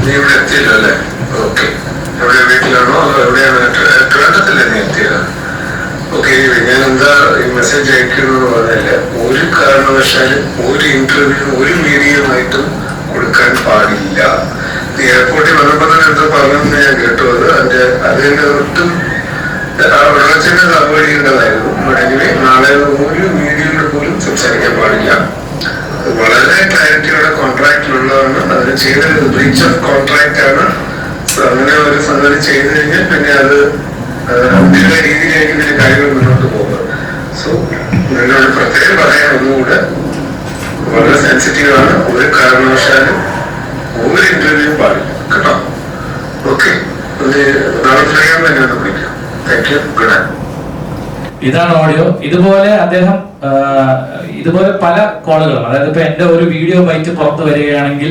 നീ ഇവിടെ എത്തിയല്ലോ അല്ലേ? ഓക്കെ. എവിടെ വീട്ടിലാണോ അതോ എവിടെയാണ്? ട്രിവാൻഡ്രത്തല്ലേ നീ എത്തിയത്? ഓക്കെ. ഞാൻ എന്താ ഈ മെസ്സേജ് അയക്കുന്നു പറഞ്ഞാല് ഒരു കാരണവശാലും ഒരു ഇന്റർവ്യൂ ഒരു മീഡിയയുമായിട്ടും കൊടുക്കാൻ പാടില്ല. എയർപോർട്ടിൽ വന്നപ്പോൾ തന്നെ എന്താ പറഞ്ഞെന്ന് ഞാൻ കേട്ടു. അതിന്റെ ഒട്ടും വെള്ളച്ചിന്റെ അവോയ്ഡ് ചെയ്യേണ്ടതായിരുന്നു. പക്ഷേ നാളെ ഒരു മീഡിയയോട് പോലും സംസാരിക്കാൻ പാടില്ല. വളരെ ക്ലാരിറ്റിയോടെ കോൺട്രാക്റ്റിലുള്ളതാണ്. അതിന് ചെയ്തത് ബ്രീച്ച് ഓഫ് കോൺട്രാക്ട് ആണ്. അങ്ങനെ ഒരു സംഗതി ചെയ്തു കഴിഞ്ഞാൽ പിന്നെ അത് അതിന്റെ രീതിയിലേക്ക് ഇതിന്റെ കാര്യങ്ങൾ മുന്നോട്ട് പോകുന്നത്. സോ നിങ്ങളോട് പ്രത്യേകം പറയാൻ ഒന്നുകൂടെ വളരെ സെൻസിറ്റീവ് ആണ്. ഒരു കാരണവശാലും ഒരു ഇന്റർവ്യൂ പാടില്ല കേട്ടോ. ഓക്കെ. നാളെ ഫ്രീ ആകുമ്പോൾ എന്നെ ഒന്ന് വിളിക്കാം. Thank you. Good night. ഇതാണ് ഓഡിയോ. ഇതുപോലെ അദ്ദേഹം ഇതുപോലെ പല കോളുകളും, അതായത് ഇപ്പൊ എന്റെ ഒരു വീഡിയോ ബൈറ്റ് പുറത്തു വരികയാണെങ്കിൽ